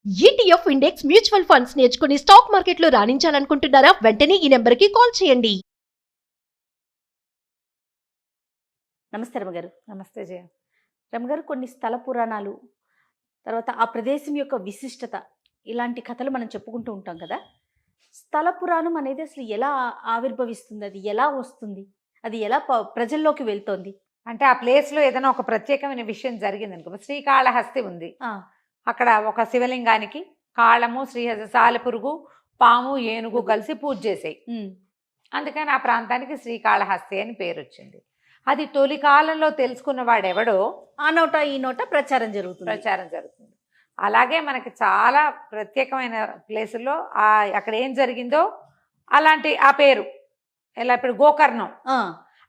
ETF index mutual funds నేర్చుకుని stock మార్కెట్లో రాణించాలనుకుంటున్నారా? వెంటనే ఈ నెంబర్కి కాల్ చేయండి. నమస్తే రమగారు. నమస్తే జయ. రమగారు, కొన్ని స్థల పురాణాలు, తర్వాత ఆ ప్రదేశం యొక్క విశిష్టత, ఇలాంటి కథలు మనం చెప్పుకుంటూ ఉంటాం కదా. స్థల పురాణం అనేది అసలు ఎలా ఆవిర్భవిస్తుంది? అది ఎలా వస్తుంది? అది ఎలా ప్రజల్లోకి వెళ్తోంది? అంటే ఆ ప్లేస్లో ఏదైనా ఒక ప్రత్యేకమైన విషయం జరిగింది అనుకో. శ్రీకాళహస్తి ఉంది, అక్కడ ఒక శివలింగానికి కాళము, సాలెపురుగు, పాము, ఏనుగు కలిసి పూజ చేసాయి. అందుకని ఆ ప్రాంతానికి శ్రీకాళహస్తి అని పేరు వచ్చింది. అది తొలి కాలంలో తెలుసుకున్న వాడెవడో ఆ నోట ఈ నోట ప్రచారం జరుగుతుంది. అలాగే మనకి చాలా ప్రత్యేకమైన ప్లేసుల్లో అక్కడ ఏం జరిగిందో అలాంటి ఆ పేరు. ఎలా ఇప్పుడు గోకర్ణం,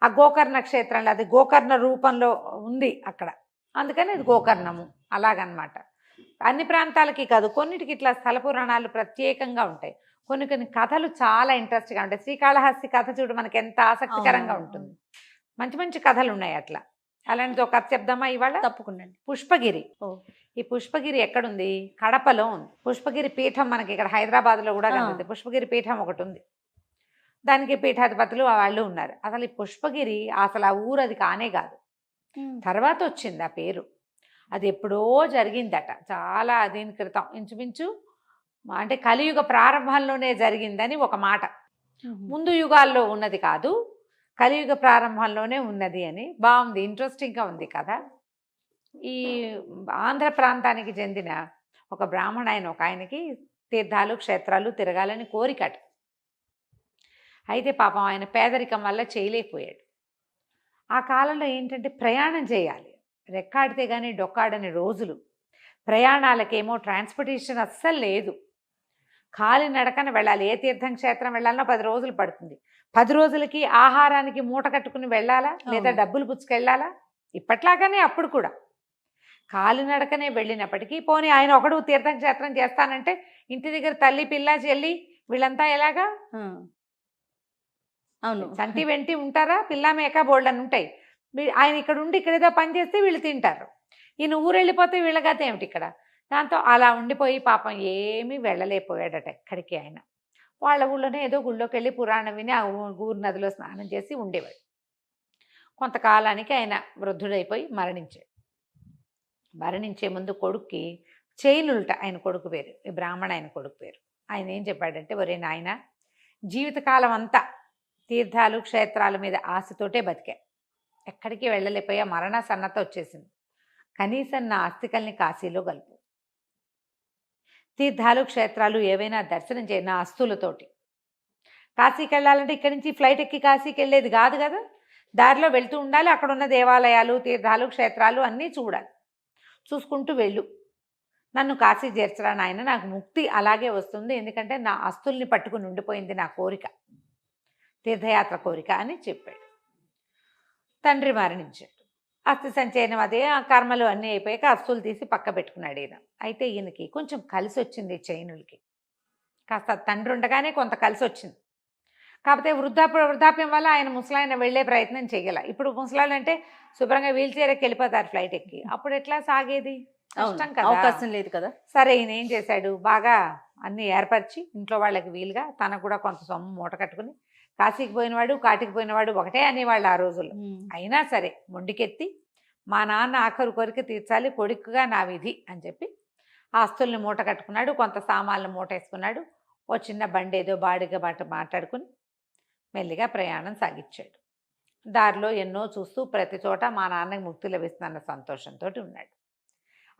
ఆ గోకర్ణ క్షేత్రంలో అది గోకర్ణ రూపంలో ఉంది అక్కడ, అందుకని అది గోకర్ణము. అలాగనమాట. అన్ని ప్రాంతాలకి కాదు, కొన్నిటికి ఇట్లా స్థల పురాణాలు ప్రత్యేకంగా ఉంటాయి. కొన్ని కొన్ని కథలు చాలా ఇంట్రెస్ట్గా ఉంటాయి. శ్రీకాళహస్తి కథ చూడు, మనకి ఎంత ఆసక్తికరంగా ఉంటుంది. మంచి మంచి కథలు ఉన్నాయి అట్లా. అలాంటిది ఒక కథ చెప్దామా ఇవాళ? తప్పకుండా. పుష్పగిరి. ఈ పుష్పగిరి ఎక్కడుంది? కడపలో ఉంది. పుష్పగిరి పీఠం మనకి ఇక్కడ హైదరాబాద్లో కూడా కనిపిస్తుంది. పుష్పగిరి పీఠం ఒకటి ఉంది, దానికి పీఠాధిపతులు వాళ్ళు ఉన్నారు. అసలు ఈ పుష్పగిరి అసలు ఆ ఊరు అది కానే కాదు, తర్వాత వచ్చింది ఆ పేరు. అది ఎప్పుడో జరిగిందట, చాలా దీని క్రితం, ఇంచుమించు అంటే కలియుగ ప్రారంభంలోనే జరిగిందని ఒక మాట. ముందు యుగాల్లో ఉన్నది కాదు, కలియుగ ప్రారంభంలోనే ఉన్నది అని. బాగుంది, ఇంట్రెస్టింగ్గా ఉంది కదా. ఈ ఆంధ్ర ప్రాంతానికి చెందిన ఒక బ్రాహ్మణ ఆయన, ఒక ఆయనకి తీర్థాలు క్షేత్రాలు తిరగాలని కోరికట. అయితే పాపం ఆయన పేదరికం వల్ల చేయలేకపోయాడు. ఆ కాలంలో ఏంటంటే ప్రయాణం చేయాలి, రెక్కాడితే కానీ డొక్కాడని రోజులు. ప్రయాణాలకేమో ట్రాన్స్పోర్టేషన్ అస్సలు లేదు, కాలినడకన వెళ్ళాలి. ఏ తీర్థం క్షేత్రం వెళ్ళాలన్నా 10 రోజులు పడుతుంది. 10 రోజులకి ఆహారానికి మూట కట్టుకుని వెళ్ళాలా, లేదా డబ్బులు పుచ్చుకెళ్ళాలా? ఇప్పట్లాగానే అప్పుడు కూడా కాలినడకనే వెళ్ళినప్పటికీ, పోనీ ఆయన ఒకడు తీర్థం క్షేత్రం చేస్తానంటే ఇంటి దగ్గర తల్లి పిల్ల చెల్లి వీళ్ళంతా ఎలాగా? అవును, సంటి వెంటి ఉంటారా? పిల్ల మేక బోల్డ్ అని ఉంటాయి. ఆయన ఇక్కడ ఉండి ఇక్కడ ఏదో పని చేస్తే వీళ్ళు తింటారు, ఈయన ఊరు వెళ్ళిపోతే వీళ్ళ గత ఏమిటి ఇక్కడ? దాంతో అలా ఉండిపోయి పాపం ఏమీ వెళ్ళలేకపోయాడట ఎక్కడికి. ఆయన వాళ్ళ ఊళ్ళోనే ఏదో గుళ్ళోకి వెళ్ళి పురాణం విని ఆ ఊరు నదిలో స్నానం చేసి ఉండేవాడు. కొంతకాలానికి ఆయన వృద్ధుడైపోయి మరణించాడు. మరణించే ముందు కొడుక్కి చైనులుట, ఆయన కొడుకు పేరు, ఈ బ్రాహ్మణ ఆయన కొడుకు పేరు. ఆయన ఏం చెప్పాడంటే, ఒరే నాయన, జీవితకాలం అంతా తీర్థాలు క్షేత్రాల మీద ఆశతోటే బతికా, ఎక్కడికి వెళ్ళలేకపోయా, మరణ సన్నత వచ్చేసింది. కనీసం నా ఆస్తికల్ని కాశీలో కలుపు, తీర్థాలు క్షేత్రాలు ఏవైనా దర్శనం చేయ నా ఆస్తులతోటి. కాశీకి వెళ్ళాలంటే ఇక్కడి నుంచి ఫ్లైట్ ఎక్కి కాశీకి వెళ్ళేది కాదు కదా, దారిలో వెళ్తూ ఉండాలి. అక్కడ ఉన్న దేవాలయాలు తీర్థాలు క్షేత్రాలు అన్నీ చూడాలి, చూసుకుంటూ వెళ్ళు. నన్ను కాశీ చేర్చరా నాయన, నాకు ముక్తి అలాగే వస్తుంది, ఎందుకంటే నా ఆస్తుల్ని పట్టుకుని ఉండిపోయింది నా కోరిక, తీర్థయాత్ర కోరిక అని చెప్పాడు. తండ్రి మరణించాడు. అస్థి సంచయనం అదే కర్మలు అన్నీ అయిపోయాక అస్తులు తీసి పక్క పెట్టుకున్నాడు ఈయన. అయితే ఈయనకి కొంచెం కలిసి వచ్చింది, చైనులకి కాస్త తండ్రి ఉండగానే కొంత కలిసి వచ్చింది. కాకపోతే వృద్ధాప్యం వల్ల ఆయన ముసలాయన వెళ్ళే ప్రయత్నం చేయగల. ఇప్పుడు ముసలాయన అంటే శుభ్రంగా వీల్ చైర్కి వెళ్ళిపోతారు ఫ్లైట్ ఎక్కి, అప్పుడు ఎట్లా సాగేది? కష్టం కదా, అవకాశం లేదు కదా. సరే, ఈయన ఏం చేశాడు, బాగా అన్నీ ఏర్పరిచి ఇంట్లో వాళ్ళకి వీలుగా తనకు కూడా కొంత సొమ్ము మూట కట్టుకుని, కాశీకి పోయినవాడు కాటికి పోయినవాడు ఒకటే అనేవాళ్ళు ఆ రోజుల్లో. అయినా సరే మొండికెత్తి, మా నాన్న ఆఖరు కోరిక తీర్చాలి, కొడుకుగా నా విధి అని చెప్పి ఆస్తుల్ని మూట కట్టుకున్నాడు, కొంత సామాన్లు మూట వేసుకున్నాడు. ఓ చిన్న బండి ఏదో బాడిగా మాట్లాడుకుని మెల్లిగా ప్రయాణం సాగించాడు. దారిలో ఎన్నో చూస్తూ ప్రతి చోట మా నాన్నకి ముక్తి లభిస్తుందన్న సంతోషంతో ఉన్నాడు.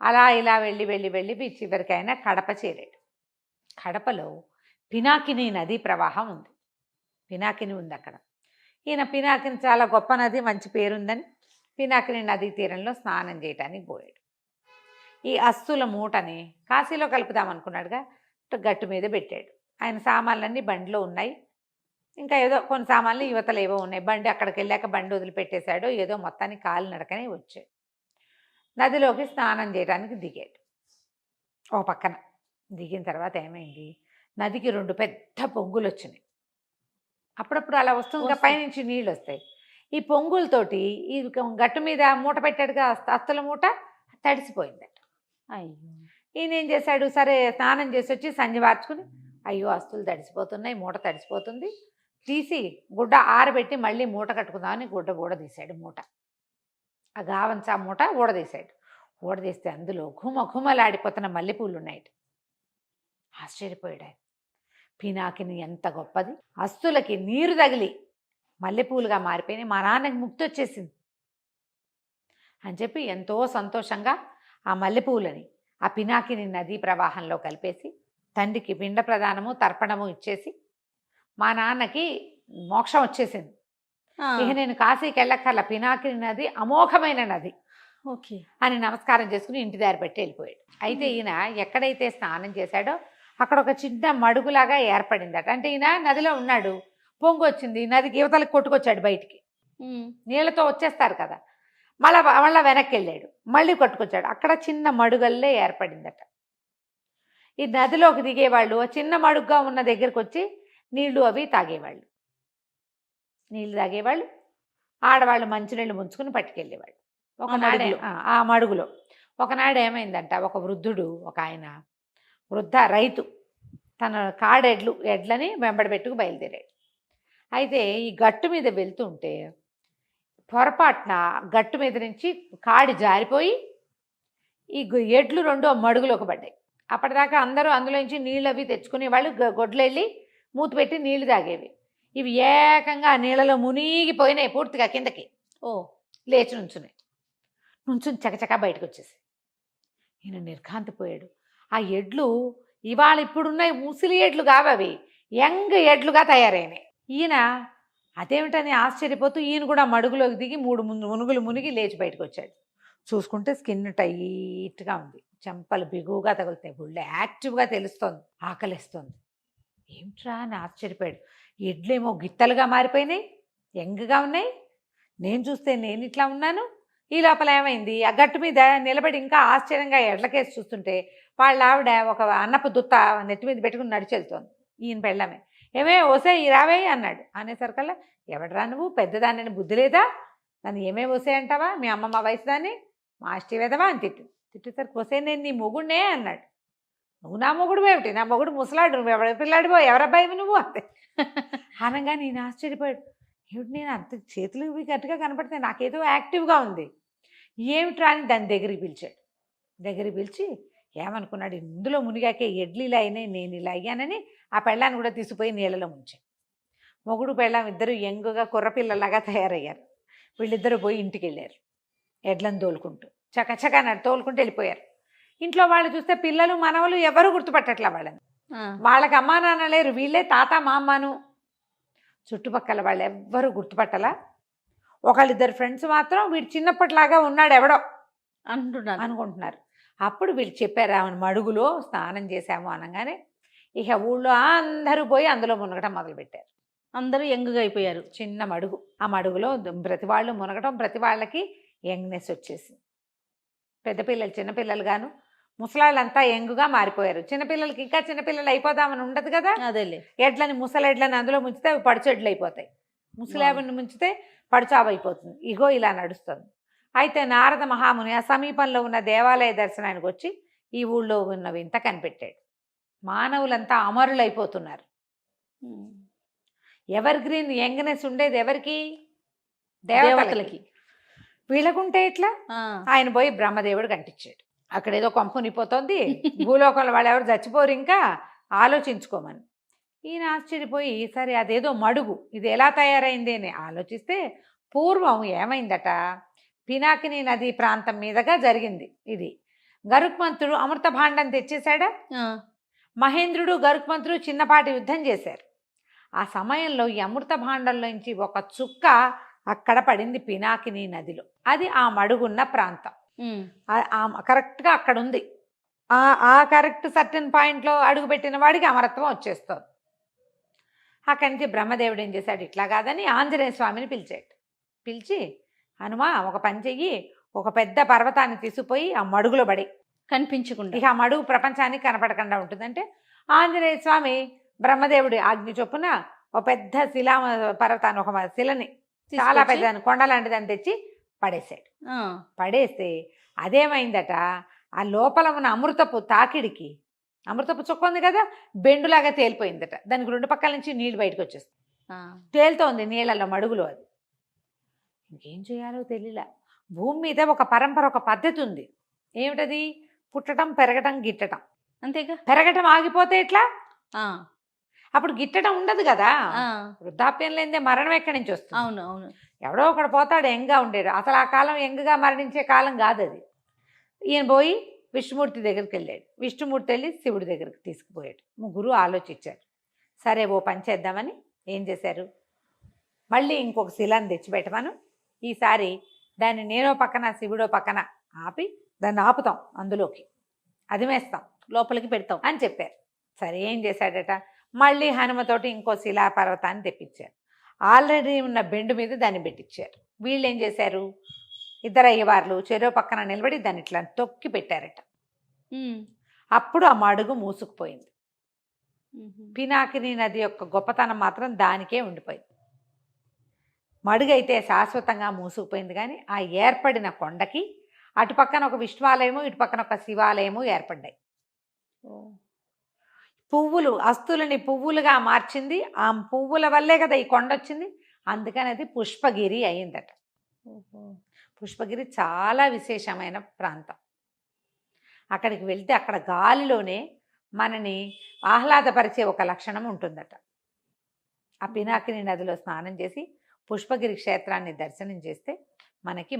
అలా ఇలా వెళ్ళి వెళ్ళి వెళ్ళి చివరికి ఆయన కడప చేరాడు. కడపలో పినాకిని నదీ ప్రవాహం ఉంది, పినాకిని ఉంది అక్కడ. ఈయన పినాకిని చాలా గొప్ప నది, మంచి పేరుందని పినాకిని నదీ తీరంలో స్నానం చేయటానికి పోయాడు. ఈ అస్తుల మూటని కాశీలో కలుపుదామనుకున్నాడుగా, గట్టు మీద పెట్టాడు. ఆయన సామాన్లన్నీ బండిలో ఉన్నాయి, ఇంకా ఏదో కొన్ని సామాన్లు యువతలు ఏవో ఉన్నాయి. బండి అక్కడికి వెళ్ళాక బండి వదిలిపెట్టేశాడో ఏదో, మొత్తానికి కాలినడకనే వచ్చాడు. నదిలోకి స్నానం చేయడానికి దిగాడు. ఓ పక్కన దిగిన తర్వాత ఏమైంది, నదికి 2 పెద్ద పొంగులు వచ్చినాయి. అప్పుడప్పుడు అలా వస్తుంది, పైనుంచి నీళ్ళు వస్తాయి. ఈ పొంగులతోటి ఈ గట్టు మీద మూట పెట్టాడుగా అస్తుల మూట తడిసిపోయిందట. అయ్యో. ఈయన ఏం చేశాడు, సరే స్నానం చేసి వచ్చి సంజి వార్చుకుని అయ్యో అస్తులు తడిసిపోతున్నాయి, మూట తడిసిపోతుంది, తీసి గుడ్డ ఆరబెట్టి మళ్ళీ మూట కట్టుకుందామని గుడ్డ ఊడదీశాడు. మూట ఆ గావంచా మూట ఊడదీశాడు. ఊడదీస్తే అందులో ఘుమఘుమలాడిపోతున్న మల్లెపూలు ఉన్నాయి. ఆశ్చర్యపోయాడు ఆయన. పినాకిని ఎంత గొప్పది, అస్తులకి నీరు తగిలి మల్లెపూలుగా మారిపోయినాయి, మా నాన్నకి ముక్తి వచ్చేసింది అని చెప్పి ఎంతో సంతోషంగా ఆ మల్లెపూలని ఆ పినాకిని నదీ ప్రవాహంలో కలిపేసి తండ్రికి పిండ ప్రదానము తర్పణము ఇచ్చేసి మా నాన్నకి మోక్షం వచ్చేసింది. ఇక నేను కాశీకి వెళ్ళక్కర్ల, పినాకిని నది అమోఘమైన నది ఓకే అని నమస్కారం చేసుకుని ఇంటి దారి పెట్టి వెళ్ళిపోయాడు. అయితే ఈయన ఎక్కడైతే స్నానం చేశాడో అక్కడ ఒక చిన్న మడుగులాగా ఏర్పడిందట. అంటే ఈయన నదిలో ఉన్నాడు, పొంగు వచ్చింది, నదికి యువతలకు కొట్టుకొచ్చాడు బయటికి. నీళ్ళతో వచ్చేస్తారు కదా, మళ్ళా వెనక్కి వెళ్ళాడు, మళ్ళీ కొట్టుకొచ్చాడు. అక్కడ చిన్న మడుగల్లే ఏర్పడిందట. ఈ నదిలోకి దిగేవాళ్ళు చిన్న మడుగ్గా ఉన్న దగ్గరికి వచ్చి నీళ్లు అవి తాగేవాళ్ళు, నీళ్లు తాగేవాళ్ళు. ఆడవాళ్ళు మంచినీళ్ళు ముంచుకుని పట్టుకెళ్ళేవాళ్ళు. ఒకనాడు ఆ మడుగులో ఒకనాడు ఏమైందంట, ఒక వృద్ధుడు, ఒక ఆయన వృద్ధ రైతు తన ఎడ్లని వెంబడబెట్టుకు బయలుదేరాడు. అయితే ఈ గట్టు మీద వెళ్తుంటే పొరపాటున గట్టు మీద నుంచి కాడి జారిపోయి ఈ ఎడ్లు రెండో మడుగులోకి పడ్డాయి. అప్పటిదాకా అందరూ అందులోంచి నీళ్ళు అవి తెచ్చుకునే వాళ్ళు, గొడ్లు వెళ్ళి మూత పెట్టి నీళ్లు తాగేవి. ఇవి ఏకంగా ఆ నీళ్ళలో మునిగిపోయినాయి పూర్తిగా కిందకి. లేచి నుంచుని చకచకా బయటకు వచ్చేసి ఈయన నిర్ఘాంతిపోయాడు. ఆ ఎడ్లు ఇవాళ ఇప్పుడున్నాయి ముసిలి ఎడ్లు కావవి, యంగ్ ఎడ్లుగా తయారైనాయి. ఈయన అదేమిటని ఆశ్చర్యపోతూ ఈయన కూడా మడుగులోకి దిగి 3 మునుగులు మునిగి లేచి బయటకు వచ్చాడు. చూసుకుంటే స్కిన్ టైట్గా ఉంది, చెంపలు బిగువుగా తగులుతాయి, గుళ్ళు యాక్టివ్గా తెలుస్తోంది, ఆకలిస్తుంది. ఏమిట్రా అని ఆశ్చర్యపోయాడు. ఎడ్లేమో గిత్తలుగా మారిపోయినాయి, యంగ్గా ఉన్నాయి, నేను చూస్తే నేను ఇట్లా ఉన్నాను. ఈ లోపల ఏమైంది, ఆ గట్టు మీద నిలబడి ఇంకా ఆశ్చర్యంగా ఎడ్లకేసి చూస్తుంటే వాళ్ళ ఆవిడ ఒక అన్నపు దుత్త నెత్తి మీద పెట్టుకుని నడిచెళ్తోంది. ఈయన పెళ్ళమే. ఏమే ఓసే ఈ రావే అన్నాడు. అనేసరికల్లా ఎవడరా నువ్వు, పెద్దదాన్ని బుద్ధి లేదా, నన్ను ఏమే ఓసే అంటావా, మీ అమ్మమ్మ వయసు దాన్ని మా అష్టివేదవా అని తిట్టేసరికి ఓసే నేను నీ మొగుడినే అన్నాడు. నువ్వు నా మొగుడు ఏమిటి, నా మొగుడు ముసలాడు, నువ్వు ఎవరి పిల్లాడిపో, ఎవరబ్బాయి నువ్వు అంతే అనగా నేను ఆశ్చర్యపోయాడు. ఏమిటి నేను అంత చేతులు గట్టిగా కనపడితే నాకేదో యాక్టివ్గా ఉంది, ఏమిట్రా అని దాన్ని దగ్గరికి పిలిచాడు. దగ్గరికి పిలిచి ఏమనుకున్నాడు, ఇందులో మునిగాకే ఎడ్లు ఇలా అయినాయి, నేను ఇలా అయ్యానని ఆ పెళ్ళాన్ని కూడా తీసుకుపోయి నీళ్ళలో ముంచాడు. మొగుడు పెళ్ళాం ఇద్దరు యంగుగా కుర్రపిల్లలాగా తయారయ్యారు. వీళ్ళిద్దరూ పోయి ఇంటికి వెళ్ళారు, ఎడ్లను తోలుకుంటూ చకచకా తోలుకుంటూ వెళ్ళిపోయారు. ఇంట్లో వాళ్ళు చూస్తే పిల్లలు మనవలు ఎవరు గుర్తుపట్టట్లా వాళ్ళని. వాళ్ళకి అమ్మా నాన్న లేరు, వీళ్ళే తాత మా అమ్మాను. చుట్టుపక్కల వాళ్ళు ఎవ్వరూ గుర్తుపట్టలా. ఒకళ్ళిద్దరు ఫ్రెండ్స్ మాత్రం వీడు చిన్నప్పటిలాగా ఉన్నాడు ఎవడో అనుకుంటున్నారు. అప్పుడు వీళ్ళు చెప్పారు, ఆమె మడుగులో స్నానం చేశాము అనగానే ఇక ఊళ్ళో అందరూ పోయి అందులో మునగటం మొదలుపెట్టారు. అందరూ యంగ్గా అయిపోయారు. చిన్న మడుగు, ఆ మడుగులో ప్రతి వాళ్ళు మునగటం, ప్రతి వాళ్ళకి యంగ్నెస్ వచ్చేసింది. పెద్ద పిల్లలు చిన్నపిల్లలు గాను, ముసలాళ్ళంతా యంగుగా మారిపోయారు. చిన్నపిల్లలకి ఇంకా చిన్నపిల్లలు అయిపోదామని ఉండదు కదా, అదేలే. ఎడ్లని ముసలెడ్లని అందులో ముంచితే అవి పడుచెడ్లు అయిపోతాయి, ముసలావిని ముంచితే పడుచావు అయిపోతుంది. ఇగో ఇలా నడుస్తుంది. అయితే నారద మహాముని ఆ సమీపంలో ఉన్న దేవాలయ దర్శనానికి వచ్చి ఈ ఊళ్ళో ఉన్న వింత కనిపెట్టాడు. మానవులంతా అమరులైపోతున్నారు. ఎవర్ గ్రీన్ యంగ్నెస్ ఉండేది ఎవరికి, దేవతలకి. వీళ్ళకుంటే ఇట్లా ఆయన పోయి బ్రహ్మదేవుడు కంటించాడు. అక్కడ ఏదో కొంపనిపోతుంది, భూలోకంలో వాళ్ళు ఎవరు చచ్చిపోరు, ఇంకా ఆలోచించుకోమని. ఈయన ఆశ్చర్యపోయి సరే అదేదో మడుగు, ఇది ఎలా తయారైంది అని ఆలోచిస్తే పూర్వం ఏమైందట, పినాకిని నది ప్రాంతం మీదుగా జరిగింది ఇది. గరుక్మంతుడు అమృత భాండం తెచ్చేశాడా. మహేంద్రుడు గరుక్మంతుడు చిన్నపాటి యుద్ధం చేశారు. ఆ సమయంలో ఈ అమృత భాండంలోంచి ఒక చుక్క అక్కడ పడింది పినాకిని నదిలో. అది ఆ మడుగున్న ప్రాంతం, కరెక్ట్గా అక్కడ ఉంది. ఆ కరెక్ట్ సర్టన్ పాయింట్లో అడుగుపెట్టిన వాడికి అమరత్వం వచ్చేస్తుంది. అక్కడి నుంచి బ్రహ్మదేవుడు ఏం చేశాడు, ఇట్లా కాదని ఆంజనేయ స్వామిని పిలిచాడు. పిలిచి హనుమా ఒక పని చెయ్యి, ఒక పెద్ద పర్వతాన్ని తీసుకుపోయి ఆ మడుగులో పడి కనిపించకుండా, ఇక ఆ మడుగు ప్రపంచానికి కనపడకుండా ఉంటుందంటే ఆంజనేయ స్వామి బ్రహ్మదేవుడి ఆజ్ఞ చొప్పున ఒక పెద్ద శిలా పర్వతాన్ని, ఒక శిలని చాలా పెద్ద కొండ లాంటిదని తెచ్చి పడేశాడు. పడేస్తే అదేమైందట, ఆ లోపల ఉన్న అమృతపు తాకిడికి, అమృతపు చుక్క ఉంది కదా, బెండులాగా తేలిపోయిందట. దానికి 2 పక్కల నుంచి నీళ్ళు బయటకు వచ్చేస్తుంది. తేలుతోంది నీళ్ళలో, మడుగులో. అది ఇంకేం చేయాలో తెలియలే. భూమి మీద ఒక పరంపర, ఒక పద్ధతి ఉంది. ఏమిటది? పుట్టడం, పెరగటం, గిట్టడం. అంతేగా. పెరగటం ఆగిపోతే ఎట్లా? అప్పుడు గిట్టడం ఉండదు కదా. వృద్ధాప్యం లేదే మరణం ఎక్కడి నుంచి వస్తుంది? అవును అవును. ఎవడో ఒకడు పోతాడు యంగ్గా ఉండేడు. అసలు ఆ కాలం యంగ్గా మరణించే కాలం కాదు అది. ఈయన పోయి విష్ణుమూర్తి దగ్గరికి వెళ్ళాడు. విష్ణుమూర్తి వెళ్ళి శివుడి దగ్గరికి తీసుకుపోయాడు. ముగ్గురు ఆలోచించారు. సరే ఓ పని చేద్దామని ఏం చేశారు, మళ్ళీ ఇంకొక శిలాన్ని తెచ్చిపెట్టమను. ఈసారి దాన్ని నేనో పక్కన శివుడో పక్కన ఆపి దాన్ని ఆపుతాం, అందులోకి అదిమేస్తాం, లోపలికి పెడతాం అని చెప్పారు. సరే ఏం చేశాడట, మళ్ళీ హనుమతోటి ఇంకో శిలాపర్వతాన్ని తెప్పించారు. ఆల్రెడీ ఉన్న బెండు మీద దాన్ని పెట్టించారు. వీళ్ళు ఏం చేశారు, ఇద్దరు అయ్యవార్లు చెరో పక్కన నిలబడి దాన్ని ఇట్లా తొక్కి పెట్టారట. అప్పుడు ఆ మడుగు మూసుకుపోయింది. పినాకిని నది యొక్క గొప్పతనం మాత్రం దానికే ఉండిపోయింది. మడుగు అయితే శాశ్వతంగా మూసుకుపోయింది. కానీ ఆ ఏర్పడిన కొండకి అటు పక్కన ఒక విష్ణువాలయము, ఇటు పక్కన ఒక శివాలయము ఏర్పడ్డాయి. పువ్వులు, అస్తులని పువ్వులుగా మార్చింది. ఆ పువ్వుల వల్లే కదా ఈ కొండ వచ్చింది. అందుకని అది పుష్పగిరి అయిందట. పుష్పగిరి చాలా విశేషమైన ప్రాంతం. అక్కడికి వెళ్తే అక్కడ గాలిలోనే మనని ఆహ్లాదపరిచే ఒక లక్షణం ఉంటుందట. ఆ పినాకిని నదిలో స్నానం చేసి పుష్పగిరి క్షేత్రాన్ని దర్శనం చేస్తే మనకి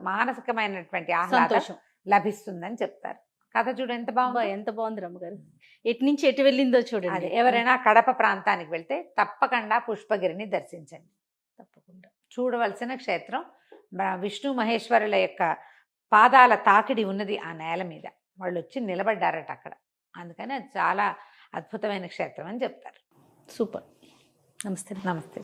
మానసికమైనటువంటి ఆహ్లాదం లభిస్తుందని చెప్తారు. కథ చూడు ఎంత బాగుంది. ఎంత బాగుంది రమ్మగారు. ఎటు నుంచి ఎటు వెళ్ళిందో చూడండి. ఎవరైనా కడప ప్రాంతానికి వెళ్తే తప్పకుండా పుష్పగిరిని దర్శించండి. తప్పకుండా చూడవలసిన క్షేత్రం. విష్ణు మహేశ్వరుల యొక్క పాదాల తాకిడి ఉన్నది ఆ నేల మీద. వాళ్ళు వచ్చి నిలబడ్డారట అక్కడ. అందుకని అది చాలా అద్భుతమైన క్షేత్రం అని చెప్తారు. సూపర్. నమస్తే. నమస్తే.